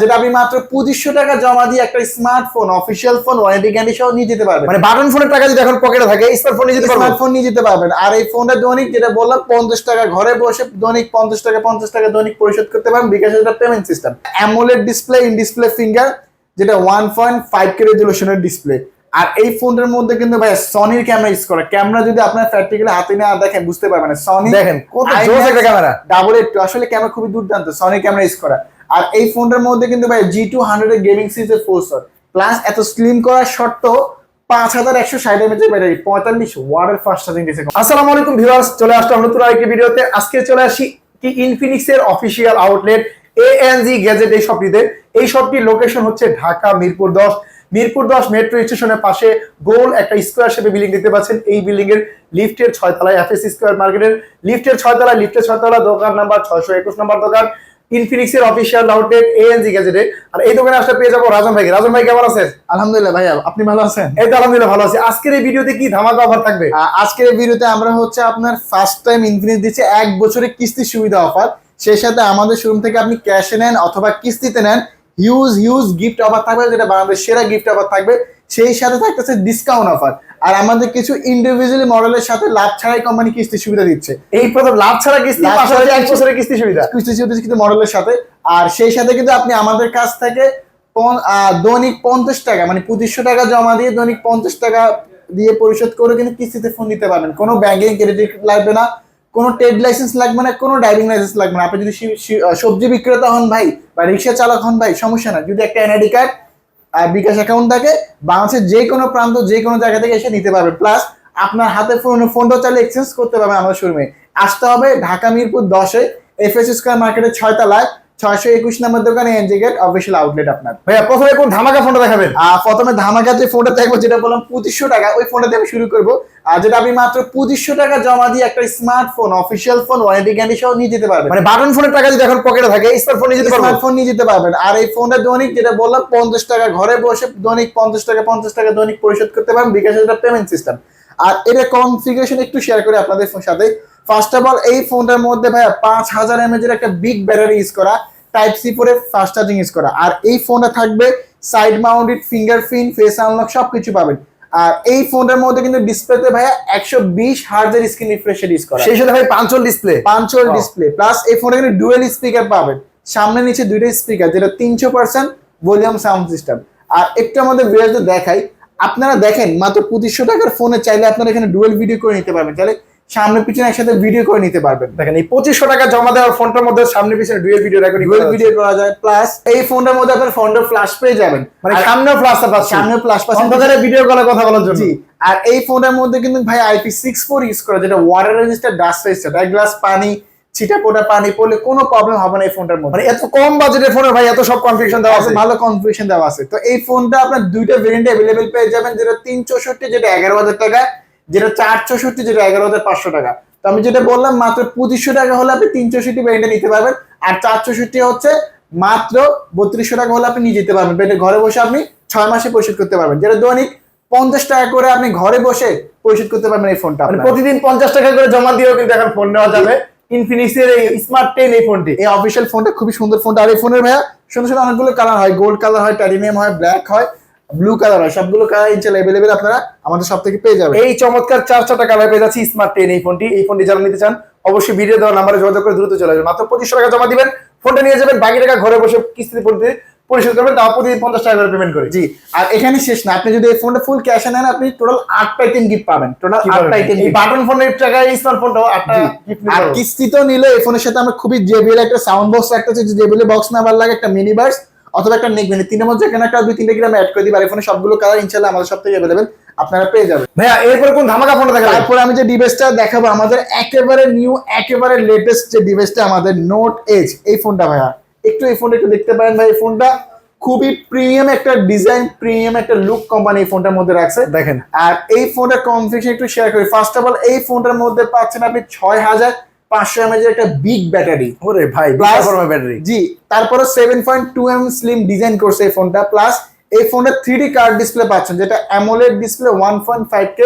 যেটা আপনি মাত্র 2500 টাকা জমা দিয়ে একটা smartphone official phone warranty guarantee সহ নিয়ে যেতে পারবেন। মানে বাটন ফোনের টাকা যদি এখন পকেটে থাকে স্মার্টফোন নিয়ে যেতে পারবেন। স্মার্টফোন নিয়ে যেতে পারবেন। আর এই ফোনটা দৈনিক যেটা বললাম 50 টাকা ঘরে বসে দৈনিক 50 টাকা দৈনিক পরিশোধ করতে পারবেন বিকাশের একটা payment system. AMOLED display, in display finger, যেটা 1.5K রেজোলিউশনের ডিসপ্লে। আর এই ফোনের মধ্যে কিন্তু ভাই সনির ক্যামেরা ইউজ করা। ক্যামেরা যদি আপনার প্র্যাকটিক্যালি হাতে না দেখেন বুঝতে পারবেন না। সনি দেখেন কত জোস একটা ক্যামেরা, ডাবল এট আসলে ক্যামেরা খুবই দুর্দান্ত, সনি ক্যামেরা ইউজ করা। আর এই ফোনটার মধ্যে কিন্তু ভাই G200 এর গেমিং সিরিজের প্রসেসর প্লাস এত স্লিম করা সত্ত্বেও 5160 mAh ব্যাটারি, 45 ওয়াটের ফাস্ট চার্জিং দিচ্ছে। আসসালামু আলাইকুম ভিউয়ার্স, চলে আসলাম নতুন আরেকটি ভিডিওতে। আজকে চলে আসি কি ইনফিনিক্স এর অফিশিয়াল আউটলেট ANG গ্যাজেট এই শপটিতে। এই শপটির লোকেশন হচ্ছে ঢাকা মিরপুর 10। মিরপুর 10 মেট্রো স্টেশনের পাশে গোল একটা স্কোয়ার শেপে বিল্ডিং দেখতে পাচ্ছেন। এই বিল্ডিং এর লিফটের 6 তলায় FS স্কোয়ার মার্কেটের লিফটের 6 তলায় দোকান নাম্বার 621 নম্বর দোকান ইনফিনিক্স এর অফিশিয়াল আউটলেট ANG গ্যাজেটে। আর এই দোকানে আসলে পেয়ে যাবো রাজন ভাই। রাজন ভাই কেমন আছেন? আলহামদুলিল্লাহ ভাইয়া, আপনি ভালো আছেন? এই তো আলহামদুলিল্লাহ ভালো আছি। আজকের এই ভিডিওতে কি ধামাকা অফার থাকবে? আজকের এই ভিডিওতে আমরা হচ্ছে আপনার ফার্স্ট টাইম ইনফিনিক্স দিচ্ছে 1 বছরের কিস্তি সুবিধা অফার। সেই সাথে আমাদের শোরুম থেকে আপনি ক্যাশে নেন অথবা কিস্তিতে নেন, হিউজ গিফট অফার থাকবে, যেটা বাংলাদেশের সেরা গিফট অফার থাকবে। সেই সাথে থাকতেছে ডিসকাউন্ট অফার। আর আমাদের কিছু ইন্ডিভিজুয়ালি মডেলের সাথে লাভ ছাড়াই কোম্পানি কিস্তি সুবিধা দিচ্ছে। এই প্রথম লাভ ছাড়া কিস্তি, পাশাপাশি 1 বছরের কিস্তি সুবিধা কিন্তু মডেলের সাথে। আর সেই সাথে কিন্তু আপনি আমাদের কাছ থেকে দৈনিক 50 টাকা মানে 2500 টাকা জমা দিয়ে দৈনিক 50 টাকা দিয়ে পরিশোধ করে কিন্তু কিস্তিতে ফোন নিতে পারবেন। কোনো ব্যাংকিং ক্রেডিট লাগবে না, কোনো ট্রেড লাইসেন্স লাগবে না, কোনো ড্রাইভিং লাইসেন্স লাগবে না। আপনি যদি সবজি বিক্রেতা হন ভাই বা রিক্সা চালক হন ভাই, সমস্যা না। যদি একটা NID কার্ড আর বিকাশ অ্যাকাউন্ট থাকে, বাংলাদেশের যে কোনো প্রান্ত যে কোনো জায়গা থেকে এসে নিতে পারবে। প্লাস আপনার হাতে ফোনটাও চাইলে এক্সচেঞ্জ করতে পারবেন আমাদের শোরুমে। আসতে হবে ঢাকা মিরপুর 10-এ FS স্কয়ার মার্কেটের 6 তলায় 621 নম্বর দোকানে ANG গেট অফিশিয়াল আউটলেট আপনার। ভাইয়া প্রথমে কোন ধামাকা ফোনটা দেখাবেন? প্রথমে ধামাকা যে ফোনটা দেখবো, যেটা বললাম 2500 টাকা, ওই ফোনটা দিয়ে আমি শুরু করবো। আর যেটা আপনি মাত্র 2500 টাকা জমা দিয়ে একটা smartphone official phone warranty guarantee সহ নিয়ে যেতে পারবেন। মানে বাটন ফোনের টাকা যদি এখন পকেটে থাকে স্মার্টফোন নিয়ে যেতে পারবেন। স্মার্টফোন নিয়ে যেতে পারবেন। আর এই ফোনটা দৈনিক যেটা বললাম 50 টাকা ঘরে বসে দৈনিক 50 টাকা দৈনিক পরিশোধ করতে পারবেন বিকাশের একটা পেমেন্ট সিস্টেম। আর এটা কনফিগারেশন একটু শেয়ার করি আপনাদের সাথে। ফার্স্ট অফ অল এই ফোনটার মধ্যে ভাইয়া 5000 mAh এর একটা বিগ ব্যাটারি ইউজ করা, Type-C পোর্টে ফাস্ট চার্জিং ইউজ করা। আর এই ফোনটা থাকবে side mounted fingerprint, face unlock সবকিছু পাবেন। আর এই ফোনটার মধ্যে কিন্তু ডিসপ্লেতে ভাইয়া 120 হার্টজের স্ক্রিন রিফ্রেশ ইউজ করা। সেই সাথে ভাই পাঁচল ডিসপ্লে প্লাস এই ফোনে কিন্তু ডুয়াল স্পিকার পাবেন, সামনে নিচে দুইটা স্পিকার, যেটা 300% ভলিউম সাউন্ড সিস্টেম। আর একটু আমাদের ভিডিওতে দেখাই, আপনারা দেখেন মাত্র 2500 টাকার ফোনে চাইলে আপনারা এখানে ডুয়াল ভিডিও করে নিতে পারবেন, চাইলে সামনে পিছনে একসাথে ভিডিও করে নিতে পারবেন। দেখেন এই 2500 টাকা জমা দেওয়ার ফোনটার মধ্যে সামনে পিছনে ডুয়াল ভিডিও করা যায়। প্লাস এই ফোনটার মধ্যে আপনার ফ্রন্টে ফ্ল্যাশ পেয়ে যাবেন, মানে সামনে ফ্ল্যাশ পাচ্ছেন, সামনে ফ্ল্যাশ পাচ্ছেন অন্ধকারে ভিডিও কলে কথা বলার জন্য। জি। আর এই ফোনটার মধ্যে কিন্তু ভাই IP64 ইউজ করা, যেটা ওয়াটার রেজিস্টার, ডাস্ট রেজিস্টার। এক গ্লাস পানি ছিটা পোটা পানি পড়লে কোনো প্রবলেম হবে না এই ফোনটার মধ্যে। মানে এত কম বাজেটের ফোনে ভাই এত সব কনফিগারেশন দেওয়া আছে, ভালো কনফিগারেশন দেওয়া আছে। তো এই ফোনটা আপনার দুইটা ভেরিয়েন্টে अवेलेबल পেয়ে যাবেন, যেটা 364 যেটা 11000 টাকা, যেটা 464 যেটা 11500 টাকা। তো আমি যেটা বললাম মাত্র 2500 টাকা হলে আপনি 364 ভেরিয়েন্টে নিতে পারবেন। আর 464 হচ্ছে মাত্র 3200 টাকা হলে আপনি নিয়ে যেতে পারবেন। এটা ঘরে বসে আপনি 6 মাসে পরিশোধ করতে পারবেন, যেটা দৈনিক 50 টাকা করে আপনি ঘরে বসে পরিশোধ করতে পারবেন এই ফোনটা। মানে প্রতিদিন 50 টাকা করে জমা দিয়েও কিন্তু এখন ফোন নেওয়া যাবে। ইনফিনিক্স এর এই স্মার্ট 10 এই ফোনটি, এই অফিশিয়াল ফোনটা খুবই সুন্দর ফোনটা। আর এই ফোনের ভাইয়া সুন্দর অনেকগুলো কালার হয়, গোল্ড কালার হয়, টাইটানিয়াম হয়, ব্ল্যাক হয়, ব্লু কালার হয়, সবগুলো কালার ইনশাআল্লাহ अवेलेबल আপনারা আমাদের সব থেকে পেয়ে যাবেন। এই চমৎকার 4 টাকা পেয়ে যাচ্ছি স্মার্ট 10 এই ফোনটি। এই ফোনটি যারা নিতে চান অবশ্যই ভিডিও দেওয়া নাম্বারে যোগাযোগ করে দ্রুত চলে আসবেন। মাত্র 2500 টাকা জমা দিবেন, ফোনটা নিয়ে যাবেন, বাকি টাকা ঘরে বসে কিস্তিতে পরিশোধ করবেন, তাও প্রতিদিন 50 টাকা করে পেমেন্ট করে। জি। আর এখানে শেষ না, আপনি যদি এই ফোনটা ফুল ক্যাশে নেন আপনি টোটাল 8টা আইটেম গিফট পাবেন। টোটাল 8টা আইটেম। এই বাটন ফোনের টাকায় স্মার্টফোনটাও 8টা গিফট আর কিস্তিতেও নিলে এই ফোনের সাথে আমরা খুবই JBL একটা সাউন্ড বক্স রাখতে চাই, JBL বক্স না ভালো লাগে একটা মিনি বাস অথবা একটা নেক ব্যান্ড, তিনের মধ্যে এখানে একটা 2-3টা গ্রাম অ্যাড করে দিই। আর এই ফোনে সবগুলো কালার ইনশাআল্লাহ আমাদের সব থেকে अवेलेबल আপনারা পেয়ে যাবেন। ভাইয়া এরপর কোন ধামাকা ফোনটা দেখাবেন? তারপর আমি যে ডিভাইসটা দেখাবো আমাদের একেবারে নিউ একেবারে লেটেস্ট যে ডিভাইসটা আমাদের নোট এজ, এই ফোনটা ভাইয়া একটু এই ফোনটা একটু দেখতে পারেন ভাই। এই ফোনটা খুবই প্রিমিয়াম একটা ডিজাইন, প্রিমিয়াম একটা লুক কোম্পানি এই ফোনটার মধ্যে রাখছে দেখেন। আর এই ফোনটার কনফিগারেশন একটু শেয়ার করি। ফার্স্ট অফ অল এই ফোনটার মধ্যে পাচ্ছেন আপনি 6500 mAh একটা বিগ ব্যাটারি। ওরে ভাই ব্যাটারি। জি। তারপরে 7.2mm স্লিম ডিজাইন করছে এই ফোনটা। প্লাস এই ফোনটা 3D কার্ড ডিসপ্লে পাচ্ছেন, যেটা AMOLED display 1.5K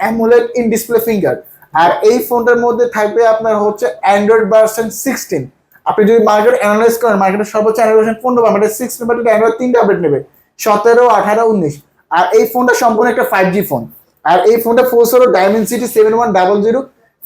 AMOLED in display finger. আর এই ফোনটার মধ্যে থাকবে আপনার হচ্ছে অ্যান্ড্রয়েড ভার্সন 16। আপনি যদি মার্কেট অ্যানালাইজ করেন, মার্কেটের সর্বোচ্চ অ্যানালাইজেশন 15 পাবেন, এটা 6 নেবে, অ্যান্ড্রয়েড 3টা আপডেট নেবে, 17, 18, 19। আর এই ফোনটা সম্পূর্ণ একটা 5G ফোন। আর এই ফোনটা processor Dimensity 7100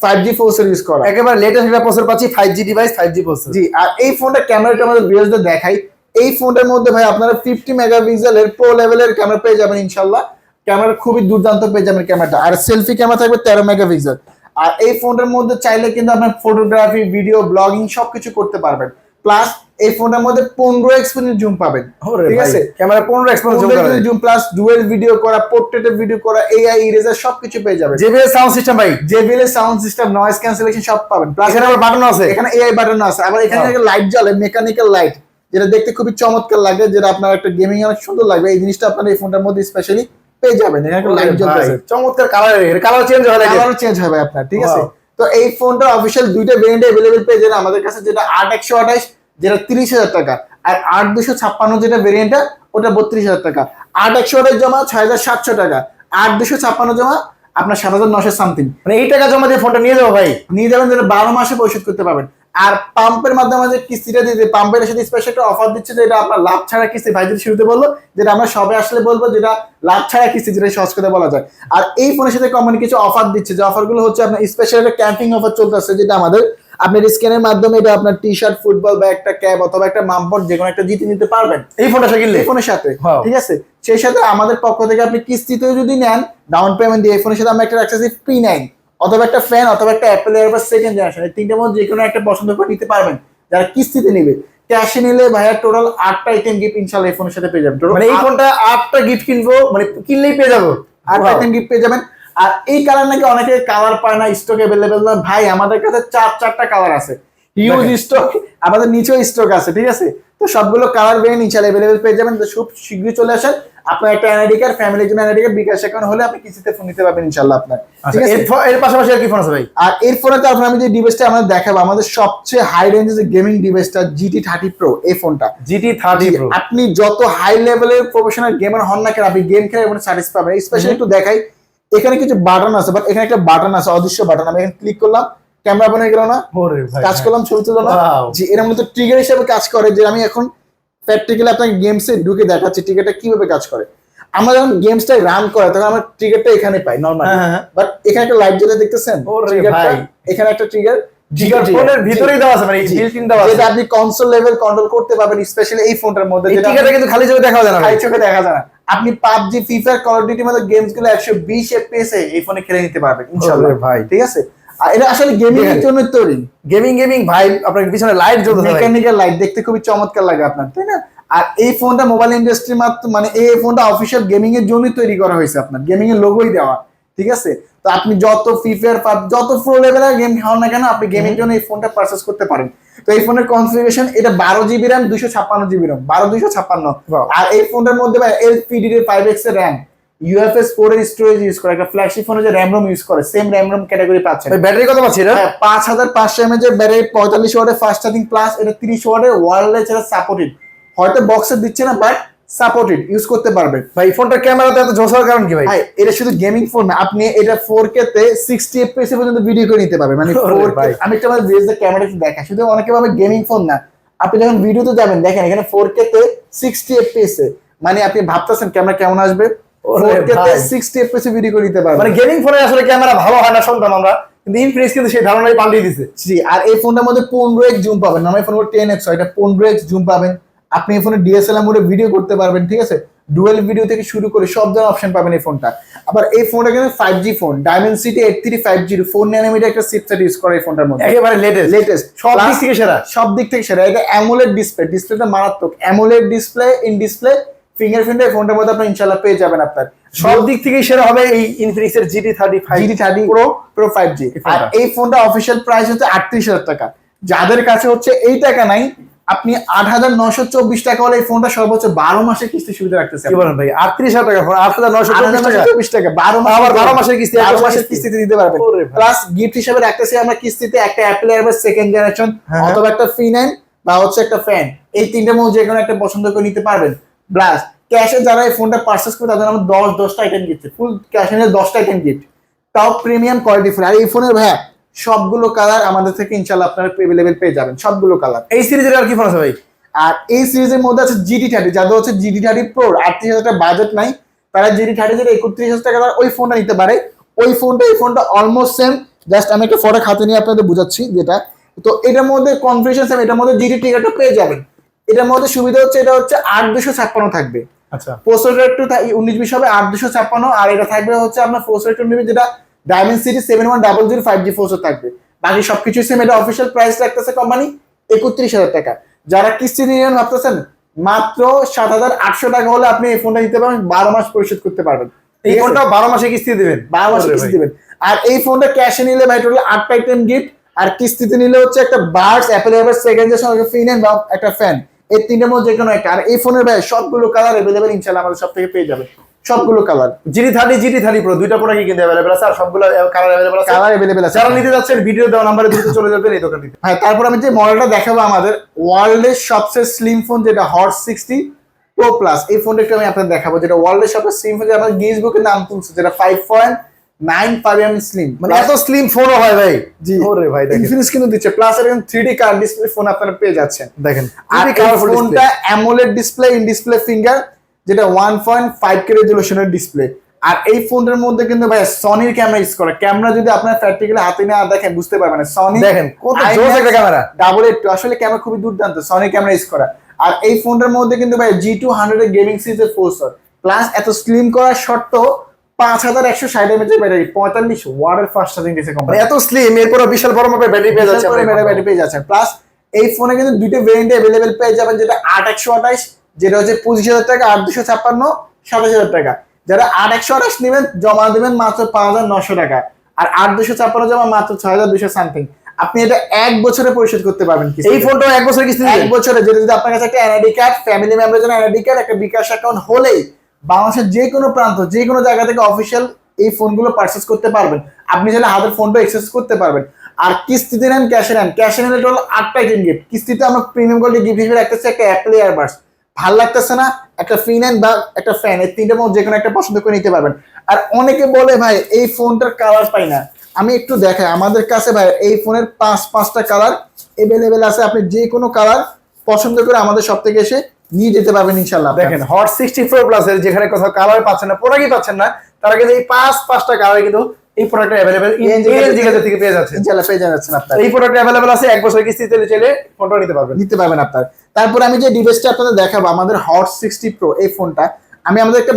5G processor use করা, একেবারে লেটেস্ট একটা প্রসেসর পাচ্ছি, 5G ডিভাইস, 5G প্রসেসর। জি। আর এই ফোনটা ক্যামেরাটা আমাদের ভিউয়ারদের দেখাই। এই ফোনটার মধ্যে ভাই আপনারা 50 মেগাপিক্সেলের প্রো লেভেলের ক্যামেরা পেয়ে যাবেন ইনশাআল্লাহ। ক্যামেরা খুবই দুর্দান্ত পেয়ে যাবেন ক্যামেরাটা। আর সেলফি ক্যামেরা থাকবে 13 মেগাপিক্সেল। আর এই ফোনটার মধ্যে চাইলে কিন্তু আপনার ফটোগ্রাফি, ভিডিও, ব্লগিং সবকিছু করতে পারবেন। প্লাস এই ফোনটার মধ্যে 15x পর্যন্ত জুম পাবেন, ঠিক আছে? Camera 15x zoom plus dual video করা, পোর্ট্রেটের ভিডিও করা, এআই ইরেজার সবকিছু পেয়ে যাবেন। JBL সাউন্ড সিস্টেম ভাই, JBL এর সাউন্ড সিস্টেম, নয়েজ ক্যান্সেলেশন সব পাবেন। প্লাস এখানে আবার বাটন আছে, এখানে এআই বাটন আছে। আবার এখানে একটা লাইট জ্বলে, মেকানিক্যাল লাইট, যেটা দেখতে খুবই চমৎকার লাগে, যেটা আপনার একটা গেমিং অনেক সুন্দর লাগবে। এই জিনিসটা আপনার এই ফোনটার মধ্যে স্পেশালি পেয়ে যাবেন। এখানে একটা লাইট জ্বলতেছে, চমৎকার কালার, এর কালার চেঞ্জ হয়, কালার চেঞ্জ হবে আপনার, ঠিক আছে? তো এই ফোনটা অফিশিয়াল দুইটা ভেরিয়েন্টে अवेलेबल পেয়ে যাবেন আমাদের কাছে, যেটা 8128 যেটা 30,000 টাকা, আর 8256 যেটা ভেরিয়েন্টটা ওটা 32,000 টাকা। 8128 জমা 6,700 টাকা, 8256 জমা আপনার 7,900 সামথিং। মানে এই টাকা জমা দিয়ে ফোনটা নিয়ে যাবো ভাই, নিয়ে যাবেন, যেটা 12 মাসে পরিশোধ করতে পারবেন। আর পাম্পের মাধ্যমে যে কিস্তিটা দিতে, পাম্পের সাথে স্পেশাল একটা অফার দিচ্ছে, যেটা আপনার লাভ ছাড়া কিস্তি। ভাই যদি শুরুতে বললো, যেটা আমরা সবে আসলে বলবো, যেটা লাভ ছাড়া কিস্তি, যেটা সহজ করে বলা যায়। আর এই ফোনের সাথে কোম্পানি কিছু অফার দিচ্ছে, যে অফারগুলো হচ্ছে আপনার স্পেশাল একটা ক্যাম্পিং অফার চলতেছে, যেটা আমাদের আপনার স্ক্যানের মাধ্যমে এটা আপনার টি শার্ট, ফুটবল বা একটা ক্যাব অথবা একটা মামপট যে কোনো একটা জিতে নিতে পারবেন এই ফোনটা কিনলে, এই ফোনের সাথে, Wow. ঠিক আছে? সেই সাথে আমাদের পক্ষ থেকে আপনি কিস্তিতেও যদি নেন, ডাউন পেমেন্ট দিয়ে এই ফোনের সাথে আমরা একটা এক্সক্লুসিভ P9 অথবা একটা ফ্যান অথবা একটা অ্যাপেল এয়ারবাস সেকেন্ড জেনারেশন, এই তিনটার মধ্যে যে কোনো একটা পছন্দ করে নিতে পারবেন যারা কিস্তিতে নেবে। ক্যাশে নিলে ভাইয়া টোটাল 8টা আইটেম গিফট ইনশাআল্লাহ এই ফোনের সাথে পেয়ে যাবেন। মানে এই ফোনটা 8টা গিফট কিনবো, মানে কিনলেই পেয়ে যাবো 8টা আইটেম গিফট পেয়ে যাবেন। আর এই কালার নাকি অনেকে কালার পায় না, স্টক অ্যাভেলেবেল না। ভাই আমাদের কাছে 4টা কালার আছে, হিউজ স্টক, আমাদের নিচেও স্টক আছে, ঠিক আছে? তো সবগুলো কালার ভেরিয়েন্ট ইনশাআল্লাহ अवेलेबल পেয়ে যাবেন। তো খুব শীঘ্রই চলে আসেন। আপনার একটা এনআইডি কার্ড, ফ্যামিলির জন্য এনআইডি কার্ড, বিকাশ অ্যাকাউন্ট হলে আপনি কিস্তিতে ফোন নিতে পারবেন ইনশাআল্লাহ আপনার, ঠিক আছে? এর পাশাপাশি আর কি ফোন আছে ভাই? আর এর ফোনে তো আমি যে ডিভাইসটা আমাদের দেখাবো, আমাদের সবচেয়ে হাই রেঞ্জের যে গেমিং ডিভাইসটা GT30 Pro, এই ফোনটা GT30 Pro। আপনি যত হাই লেভেলের প্রফেশনাল গেমার হন না কেন, আপনি গেম খেলে এবং সার্ভিস পাবেন। স্পেশালি একটু দেখাই, এখানে কিছু বাটন আছে, বাট এখানে একটা বাটন আছে, অদৃশ্য বাটন। আমি এখানে ক্লিক করলাম, ক্যামেরা বনে গেল না, ওরে ভাই, কাজ করলাম, ছবি তুললো না, Wow. জি। এর মধ্যে ট্রিগার হিসেবে কাজ করে, যে আমি এখন প্র্যাকটিক্যালি আপনাকে গেমসে ঢুকে দেখাচ্ছি ট্রিগারটা কিভাবে কাজ করে। আমরা যখন গেমসটা রান করে তখন আমরা ট্রিগারটা এখানে পাই নরমালি, হ্যাঁ। বাট এখানে একটা লাইট জ্বলে দেখতেছেন, ওরে ট্রিগারটা ভাই। এখানে একটা ট্রিগার ফোনের ভিতরেই দেওয়া আছে, মানে বিল্ট ইন দেওয়া আছে, যেটা আপনি কনসোল লেভেল কন্ট্রোল করতে পারবেন স্পেশালি এই ফোনটার মধ্যে। এই যেটা টিকাটা কিন্তু খালি চোখে দেখা যায় না ভাই। খালি চোখে দেখা যায় না। আপনি PUBG, free fire, call of ডিউটির মতো গেমস গুলো 120 FPS এ এই ফোনে খেলে নিতে পারবেন ইনশাআল্লাহ ওরে ভাই। ঠিক আছে? আর এটা আসলে গেমিং এর জন্য তৈরি। গেমিং ভাই, আপনার পিছনে লাইট জ্বলছে, মেকানিক্যাল লাইট দেখতে খুবই চমৎকার লাগে আপনার, তাই না? আর এই ফোনটা মোবাইল ইন্ডাস্ট্রি মাত্র, মানে এই ফোনটা অফিশিয়াল গেমিং এর জন্যই তৈরি করা হয়েছে, আপনার গেমিং এর লোগোই দেওয়া, ঠিক আছে? তো আপনি যত ফ্রি ফায়ার, যত প্রো লেভেলের গেম হন না কেন, আপনি গেমিং এর জন্য এই ফোনটা পারচেজ করতে পারেন। তো এই ফোনের কনফিগারেশন, এটা 12GB RAM 256GB RAM, 12 256। আর এই ফোনটার মধ্যে LPDDR5X এর RAM, UFS 4 এর স্টোরেজ ইউজ করে, একটা ফ্ল্যাগশিপ ফোনে যে RAM ROM ইউজ করে সেম RAM ROM ক্যাটাগরি পাচ্ছেন। ব্যাটারি কত পাচ্ছি এটা? 5500 mAh এর ব্যাটারি, 45 ওয়াটের ফাস্ট চার্জিং, প্লাস এটা 30 ওয়াটের ওয়্যারলেস, এটা সাপোর্টেড, হয়তো বক্সে দিচ্ছে না বাট সাপোর্টেড, ইউজ করতে পারবে। ভাই ফোনটার ক্যামেরাতে এত জোস হওয়ার কারণ কি ভাই? ভাই এটা শুধু গেমিং ফোন না, আপনি এটা 4K তে 60 FPS পর্যন্ত ভিডিও করে নিতে পারবেন, মানে 4K। আমি একটা আমাদের ভিএস এর ক্যামেরা একটু দেখা, শুধু অনেকে ভাবে গেমিং ফোন না, আপনি যখন ভিডিওতে যাবেন দেখেন এখানে 4K তে 60 FPS এ, মানে আপনি ভাবতেছেন ক্যামেরা কেমন আসবে, 4K তে 60 FPS এ ভিডিও করে নিতে পারবেন। মানে গেমিং ফোনে আসলে ক্যামেরা ভালো হয় না শুনতাম আমরা, কিন্তু ইনফিনিক্স কিন্তু সেই ধারণাই পাল্টিয়ে দিয়েছে। জি, আর এই ফোনটার মধ্যে 15x জুম পাবেন, আমার ফোন 10x হয়, এটা 15x জুম পাবেন। আপনি এই ফোনে DSLR মোডে ভিডিও করতে পারবেন, ঠিক আছে? ডুয়েল ভিডিও থেকে শুরু করে সব ধরনের অপশন পাবেন এই ফোনটা। আবার এই ফোনটা কিন্তু 5G ফোন, Dimensity 8350 4 nanometer একটা চিপসেট ইউজ করে এই ফোনটার মধ্যে, একেবারে লেটেস্ট সব সব দিক থেকে সেরা। সব দিক থেকে সেরা। এটা AMOLED ডিসপ্লেটা মারাত্মক, AMOLED display, in display fingerprint এই ফোনটার মধ্যে আপনি ইনশাআল্লাহ পেয়ে যাবেন। আপনার সব দিক থেকেই সেরা হবে এই ইনফিনিক্সের GT30 Pro 5G। আর এই ফোনটা অফিশিয়াল প্রাইস হচ্ছে 38,000 টাকা। যাদের কাছে হচ্ছে এই টাকা নাই, আপনি 8,924 টাকা হলে এই ফোনটা সর্বোচ্চ 12 মাসের কিস্তি সুবিধা রাখতেছে। কি বলেন ভাই, 38,000 টাকা ফোন, 8,924 টাকা, 12 মাস, আবার 12 মাসের কিস্তি, 12 মাসের কিস্তিতে দিতে পারবেন। ওরে ভাই। প্লাস গিফট হিসেবে রাখতেছি আমরা কিস্তিতে একটা অ্যাপেল এয়ারবাস সেকেন্ড জেনারেশন, অথবা একটা P9 বা হচ্ছে একটা ফ্যান, এই তিনটার মধ্যে যে কোনো একটা পছন্দ করে নিতে পারবেন। প্লাস ক্যাশে যারা এই ফোনটা পারচেজ করে তাদের আমরা 10টা আইটেম গিফট, ফুল ক্যাশে নিয়ে 10টা item gift, top premium quality phone. আর এই ফোনের ভাইয়া সবগুলো কালার আমাদের থেকে ইনশাল্লাহ আপনারা অ্যাভেলেবেল পেয়ে যাবেন, সবগুলো কালার। এই সিরিজের আর কি ফোন আছে ভাই? আর এই সিরিজের মধ্যে আছে GT30, যাদের হচ্ছে GT30 Pro 38,000 টাকা বাজেট নাই, তারা GT30 যেটা 31,000 টাকা ওই ফোনটা নিতে পারে। ওই ফোনটা এই ফোনটা অলমোস্ট সেম, জাস্ট আমি একটা ফটো হাতে নিয়ে আপনাদের বুঝাচ্ছি যেটা। তো এটার মধ্যে কনফিগারেশন সেম, এটার মধ্যে GT ট্রিগারটা পেয়ে যাবেন। এটার মধ্যে সুবিধা হচ্ছে এটা হচ্ছে 8256 থাকবে। আচ্ছা, প্রসেসর একটু 19-20 হবে, 8256, আর এটা থাকবে হচ্ছে আপনার প্রসেসর একটু নেবে যেটা Dimensity 7100 5G প্রসেসর থাকবে। বাকি সবকিছু সেম। এটা অফিশিয়াল প্রাইস রাখতেছে কোম্পানি 31,000 টাকা। যারা কিস্তি নিয়ে ভাবতেছেন, মাত্র 7,800 টাকা হলে আপনি এই ফোনটা নিতে পারবেন, 12 মাস পরিশোধ করতে পারবেন। এই ফোনটা 12 মাসে কিস্তি দিবেন? 12 মাসে কিস্তি দিবেন। আর এই ফোনটা ক্যাশে নিলে ভাই টোটাল 8টা আইটেম গিফট, আর কিস্তিতে নিলে হচ্ছে একটা Buds, Apple earbuds second generation, একটা ফিন এন্ড একটা ফ্যান, এই তিনটের মধ্যে যে কোনো একটা। আর এই ফোনের ভাই সবগুলো কালার अवेलेबल ইনশাআল্লাহ আমাদের সব থেকে পেয়ে যাবে, সবগুলো কালার। GT30 Pro দুইটা প্রোডাক্টই কিন্তু अवेलेबल আছে, আর সবগুলো কালার अवेलेबल আছে। কালার अवेलेबल আছে। যারা নিতে যাচ্ছেন ভিডিও দেওয়া নম্বরে দ্রুত চলে যাবেন এই দোকানটিতে। হ্যাঁ, তারপর আমি যে মডেলটা দেখাবো আমাদের ওয়ার্ল্ডের সবচেয়ে স্লিম ফোন, যেটা হট 60 Pro Plus, এই ফোনটা একটু আমি আপনাদের দেখাবো, যেটা ওয়ার্ল্ডের সবচেয়ে স্লিম ফোন, যেটা আমাদের গিনেস বুকে নাম তুলছে, যেটা 5.95 mm স্লিম। মানে এত স্লিম ফোনও হয় ভাই? জি, ওরে ভাই দেখেন, ইনফিনিক্স কিন্তু দিচ্ছে, প্লাস এরকম 3D কার্ড ডিসপ্লে ফোন আপনারা পেয়ে যাচ্ছেন। দেখেন আর খুবই এই কালারফুল ফোনটা AMOLED display, in display finger, যেটা 1.5K রেজোলিউশনের ডিসপ্লে। আর এই ফোনটার মধ্যে কিন্তু ভাই সনির ক্যামেরা ইউজ করা। ক্যামেরা যদি আপনার প্র্যাকটিক্যালি হাতে না দেখেন বুঝতে পারবেন না, সনি দেখেন কত জোস একটা ক্যামেরা, ডাবল 8 আসলে ক্যামেরা খুবই দুর্দান্ত, সনি ক্যামেরা ইউজ করা। আর এই ফোনটার মধ্যে কিন্তু ভাই G200 এর গেমিং সিরিজের প্রসেসর, প্লাস এত স্লিম করা সত্ত্বেও 5160 mAh এর ব্যাটারি, 45 ওয়াটের ফাস্ট চার্জিং দিয়েছে কোম্পানি। এত স্লিম, এরপর বিশাল বড় মাপের ব্যাটারি পেয়ে যাচ্ছে, ব্যাটারি পেয়ে যাচ্ছেন। প্লাস এই ফোনে কিন্তু দুটো ভেরিয়েন্টে अवेलेबल পেয়ে যাবেন, যেটা 8128, যেটা হচ্ছে 25,000 টাকা, 8256 27,000 টাকা। যারা 8128 নেবেন জমা দেবেন মাত্র 5,900 টাকা, আর 8256 জমা মাত্র 6,200 সামথিং। আপনি এটা 1 বছরে পরিশোধ করতে পারবেন। এই ফোনটা 1 বছরের কিস্তি দিবেন? 1 বছরে, যেটা যদি আপনার কাছে একটা এনআইডি কার্ড, ফ্যামিলি মেম্বারের জন্য এনআইডি কার্ড, একটা বিকাশ অ্যাকাউন্ট হলেই বাংলাদেশের যে কোনো প্রান্ত, যে কোনো জায়গা থেকে অফিসিয়াল এই ফোনগুলো পারচেজ করতে পারবেন। আপনি চাইলে হাতের ফোনটা এক্সেস করতে পারবেন। আর কিস্তিতে নেন, ক্যাশে নেন, ক্যাশে নিলে টোটাল 8টা আইটেম গিফট। কিস্তিতে আমরা প্রিমিয়াম কোয়ালিটি গিফট হিসেবে রাখতেছি একটা অ্যাপল এয়ারবাডস, ভাল লাগতেছে না, একটা ফিন এন্ড বা একটা ফ্যান, এই তিনটার মধ্যে যে কোনো একটা পছন্দ করে নিতে পারবেন। আর অনেকে বলে ভাই এই ফোনটার কালার পাই না, আমি একটু দেখাই। আমাদের কাছে ভাই এই ফোনের 5টা কালার अवेलेबल আছে, আপনি যে কোনো কালার পছন্দ করে আমাদের সব থেকে এসে নিয়ে যেতে পারবেন ইনশাআল্লাহ। দেখেন হট 60 Pro Plus এর যেখানে কোথাও কালার পাচ্ছেন না, প্রোডাক্টই পাচ্ছেন না, তারা কিন্তু এই 5টা কালার কিন্তু এই প্রোডাক্টটা अवेलेबल এএনজি গ্যাজেট থেকে পেয়ে যাচ্ছেন। ইনশাআল্লাহ পেয়ে যাচ্ছেন আপনারা। এই প্রোডাক্টটা अवेलेबल আছে, 1 বছরের কিস্তিতে চাইলে ফোনটা নিতে পারবেন আপনার। তারপরে আমি যে ডিভাইসটা আপনাদের দেখাবো, আমাদের হট 60 Pro, এই ফোনটা আমি আমাদের একটা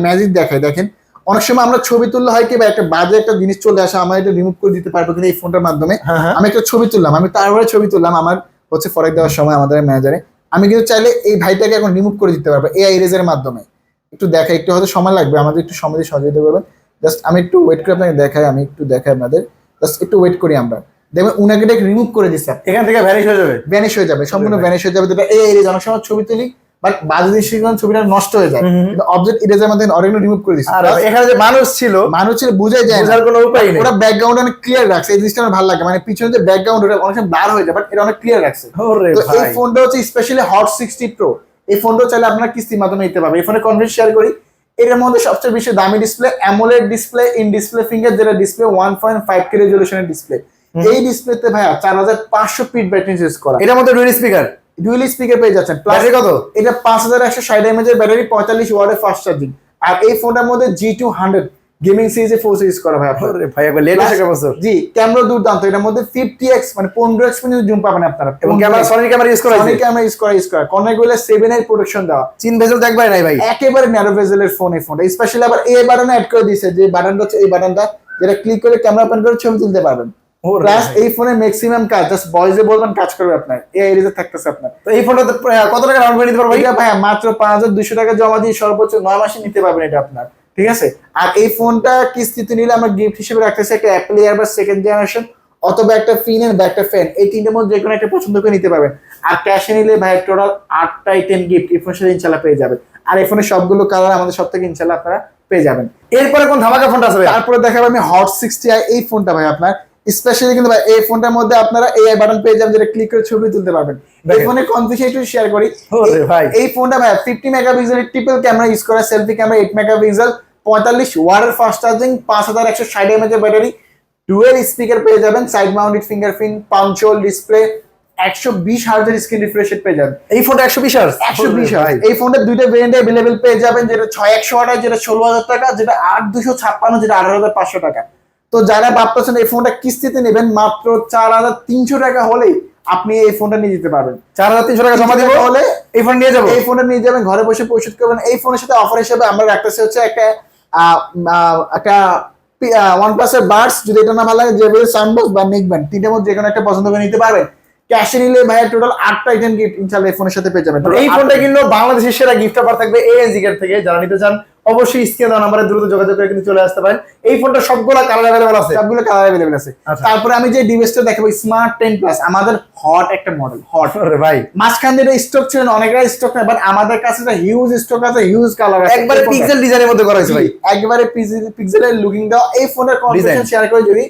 ম্যাজিক দেখাই। দেখেন অনেক সময় আমরা ছবি তুললে হয় কি, বা একটা বাজে একটা জিনিস চলে আসে, আমরা এটা রিমুভ করে দিতে পারবো কিন্তু এই ফোনটার মাধ্যমে। আমি একটা ছবি তুললাম, আমি তারপরে ছবি তুললাম আমার হচ্ছে ফরেক দেওয়ার সময় আমাদের ম্যানেজারে, আমি কিন্তু চাইলে এই ভাইটাকে এখন রিমুভ করে দিতে পারবো এআই ইরেজারের মাধ্যমে। একটু দেখাই, একটু হয়তো সময় লাগবে, আমাদের একটু সময় দিয়ে সহযোগিতা করবেন। জাস্ট আমি একটু ওয়েট করে আপনাকে দেখাই, আমি একটু দেখাই আপনাদের, জাস্ট একটু ওয়েট করি আমরা। দেখবেন উনাকে রিমুভ করে দিচ্ছে, এখান থেকে ভ্যানিশ হয়ে যাবে, সম্পূর্ণ ভ্যানিশ হয়ে যাবে। যেটা এআই ইরেজ, অনেক সময় ছবি তুলি বাট বাজে দৃষ্টিকোণ ছবিটা নষ্ট হয়ে যায়, কিন্তু অবজেক্ট ইরেজার মধ্যে অনেকগুলো রিমুভ করে দিচ্ছে। আর এখানে যে মানুষ ছিল বুঝাই যায় না, বোঝার কোনো উপায় নেই। ওরা ব্যাকগ্রাউন্ড অনেক ক্লিয়ার রাখছে, এই জিনিসটা আমার ভালো লাগে। মানে পিছনে যে ব্যাকগ্রাউন্ড ওটা অনেক সময় ব্লার হয়ে যায়, বাট এটা অনেক ক্লিয়ার রাখছে। তো এই ফোনটা হচ্ছে স্পেশালি হট 60 Pro, এই ফোনটা চাইলে আপনারা কিস্তির মাধ্যমে নিতে পারবেন। এই ফোনের কনফিগারেশন শেয়ার করি। এর মধ্যে সবচেয়ে বেশি দামি display, AMOLED display, in display finger, যেটা ডিসপ্লে 1.5K রেজোলিউশনের ডিসপ্লে। এই ডিসপ্লেতে ভাইয়া 4500 পিট ব্যাটারি ইউজ করা। এটার মধ্যে ডুয়াল স্পিকার পেয়ে যাচ্ছেন। প্লাস কত? এটা 5160 mAh এর ব্যাটারি, 45 ওয়াটের ফাস্ট চার্জিং। আর এই ফোনটার মধ্যে G200 গেমিং সিরিজের ফোর্স ইউজ করা ভাই আপনারা। আরে ভাই একবার লেটেস্ট একটা বছর। জি, ক্যামেরা দুর্দান্ত। এটার মধ্যে 50x মানে 15x পর্যন্ত জুম পাবেন আপনারা, এবং ক্যামেরা সনি ক্যামেরা ইউজ করা, সনি ক্যামেরা ইউজ করা। কর্নার গুলো 7 এর প্রোটেকশন দেওয়া, চিন ভেজেল তো একবারে নাই ভাই, একেবারে ন্যারো ভেজেলের ফোন। এই ফোনটা স্পেশালি আবার এই বাটনে অ্যাড করে দিয়েছে, যে বাটনটা হচ্ছে এই বাটনটা, যেটা ক্লিক করে ক্যামেরা ওপেন করে ছবি তুলতে পারবেন। প্লাস এই ফোনের ম্যাক্সিমাম কাজ জাস্ট ভয়েসে বলবেন, কাজ করবে আপনার, এই এরিয়াতে থাকতেছে আপনার। তো এই ফোনটাতে কত টাকা ডাউন পেমেন্ট দিতে পারবো? এটা ভাই মাত্র 5,200 টাকা জমা দিয়ে সর্বোচ্চ 9 মাসে নিতে পারবেন এটা আপনার, ঠিক আছে। আর এই ফোনটা কিস্তিতে নিলে আমরা গিফট হিসেবে রাখতেছি একটা অ্যাপল এয়ারবাডস সেকেন্ড জেনারেশন, অথবা একটা ফিন এন্ড বা একটা ফ্যান, এই তিনটের মধ্যে যে কোনো একটা পছন্দ করে নিতে পারবেন। আর ক্যাশে নিলে ভাই টোটাল 8টা আইটেম গিফট এই ফোনের সাথে ইনশাআল্লাহ পেয়ে যাবেন। আর এই ফোনের সবগুলো কালার আমাদের সব থেকে ইনশাআল্লাহ আপনারা পেয়ে যাবেন। এরপরে কোন ধামাকা ফোনটা আছে ভাই? তারপরে দেখাবো আমি হট 60i, এই ফোনটা ভাই আপনার স্পেশালি কিন্তু ভাই এই ফোনটার মধ্যে আপনারা এআই বাটন পেয়ে যাবেন, যেটা ক্লিক করে ছবি তুলতে পারবেন। এই ফোনের কনফিগারেশন একটু শেয়ার করি ভাই। এই ফোনটা ভাই 50 মেগাপিক্সেলের ট্রিপল ক্যামেরা ইউজ করা, সেলফি ক্যামেরা 8 মেগাপিক্সেল, 45 ওয়াটের fast charging, 5160 mAh battery, dual speaker পেয়ে যাবেন, side mounted fingerprint, punch hole display, 120 হার্জের স্ক্রিন রিফ্রেশ রেট পেয়ে যাবেন। এই ফোনটা 120 হার্জ, 120 হার্জ। এই ফোনটা দুইটা ভেরিয়েন্টে अवेलेबल পেয়ে যাবেন, যেটা 6128 যেটা 16000 টাকা, যেটা 8256 যেটা 18500 টাকা। তো যারা ভাবতেছেন এই ফোনটা কিস্তিতে নেবেন মাত্র 4300 টাকা হলেই আপনি এই ফোনটা নিয়ে যেতে পারবেন। 4300 টাকা জমা দিব হলে এই ফোন নিয়ে যাবো। এই ফোনটা নিয়ে যাবেন, ঘরে বসে পরিশোধ করবেন। এই ফোনের সাথে অফার হিসেবে আমরা রাখতেছি হচ্ছে একটা OnePlus এর বাডস, যদি এটা না ভালো লাগে জেবিএল সাউন্ডবক্স বা নিকব্যান্ড, তিনটার মধ্যে যে কোনো একটা পছন্দ করে নিতে পারবেন। ক্যাশে নিলে ভাইয়া টোটাল 8টা আইটেম গিফট ইনশাআল্লাহ এই ফোনের সাথে পেয়ে যাবেন। এই ফোনটা কিনলেও বাংলাদেশের সেরা গিফট অফার থাকবে ANZ গেট থেকে। যারা নিতে চান অবশ্যই স্ক্রিনে দেওয়া নম্বরে দ্রুত যোগাযোগ করে কিন্তু চলে আসতে পারেন। এই ফোনটা সবগুলো কালার अवेलेबल আছে, সবগুলো কালার अवेलेबल আছে। তারপরে আমি যে ডিভাইসটা দেখাবো স্মার্ট 10 প্লাস, আমাদের হট একটা মডেল, হট আরে ভাই মাঝখান দিয়ে স্টক ছিল না, অনেকটা স্টক নাই, বাট আমাদের কাছে একটা হিউজ স্টক আছে, হিউজ কালার আছে, একবারে পিক্সেল ডিজাইনের মধ্যে করা হয়েছে ভাই, একবারে পিক্সেলের লুকিং দাও। এই ফোনের কনফিগারেশন শেয়ার করে যদি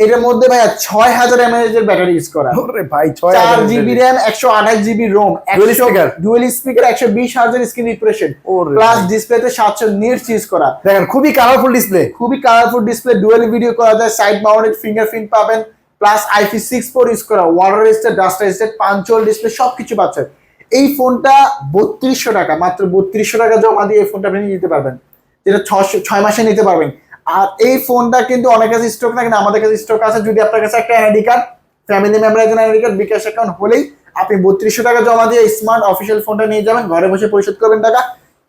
এটার মধ্যে ভাইয়া 6000 mAh এর ব্যাটারি ইউজ করা, ওরে ভাই 4GB RAM, 128GB ROM, dual speaker, 120 হার্জের স্ক্রিন রিফ্রেশ রেট, প্লাস ডিসপ্লেতে 700 নিটস ইউজ করা। দেখেন খুবই কালারফুল ডিসপ্লে, ডুয়াল ভিডিও করা যায়, সাইড মাউন্টেড ফিঙ্গারপ্রিন্ট পাবেন, প্লাস IP64 ইউজ করা, water resistant, dust resistant, punch hole display, সবকিছু পাচ্ছেন। এই ফোনটা 3200 টাকা, মাত্র 3200 টাকা জমা দিয়ে এই ফোনটা আপনি নিতে পারবেন, যেটা 6 মাসে নিতে পারবেন। আর এই ফোনটা কিন্তু অনেক কাছে স্টক না, কিন্তু আমাদের কাছে স্টক আছে। যদি আপনার কাছে একটা এনআইডি কার্ড, ফ্যামিলি মেম্বার একজন এনআইডি কার্ড, বিকাশ অ্যাকাউন্ট হলেই আপনি 3200 টাকা জমা দিয়ে স্মার্ট অফিসিয়াল ফোনটা নিয়ে যাবেন, ঘরে বসে পরিশোধ করবেন টাকা।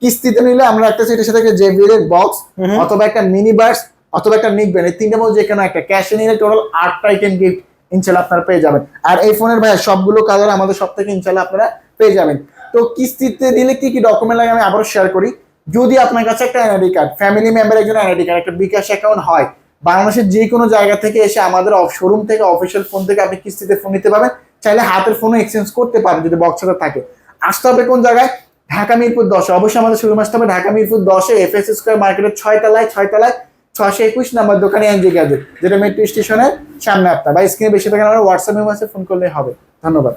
কিস্তিতে নিলে আমরা একটা এটার সাথে JBL এর বক্স অথবা একটা মিনি বাডস অথবা একটা নিকবেন, এই তিনটার মধ্যে যে কোনো একটা। ক্যাশে নিলে টোটাল 8টা আইটেম গিফট ইনশাআল্লাহ আপনারা পেয়ে যাবেন। আর এই ফোনের ভাই সবগুলো কালার আমাদের সব থেকে ইনশাআল্লাহ আপনারা পেয়ে যাবেন। তো কিস্তিতে নিলে কি কি ডকুমেন্ট লাগে আমি আবারও শেয়ার করি। যদি আপনার কাছে একটা এনআইডি কার্ড, ফ্যামিলি মেম্বার একজন এনআইডি কার্ড, একটা বিকাশ অ্যাকাউন্ট হয়, বাংলাদেশের যে কোনো জায়গা থেকে এসে আমাদের শোরুম থেকে অফিসিয়াল ফোন থেকে আপনি কিস্তিতে ফোন নিতে পারবেন। চাইলে হাতের ফোনও এক্সচেঞ্জ করতে পারেন যদি বক্সটা থাকে। আসতে হবে কোন জায়গায়? ঢাকা মিরপুর 10। অবশ্যই আমাদের শোরুম আসতে হবে ঢাকা মিরপুর 10-এ FS স্কয়ার মার্কেটের 6 তলায় 621 নাম্বার দোকানে ANZ গ্যাজেট, যেটা মেট্রো স্টেশনের সামনে। আপনার বা স্ক্রিনে বেশি থাকেন, আমরা হোয়াটসঅ্যাপে ফোন করলে হবে। ধন্যবাদ।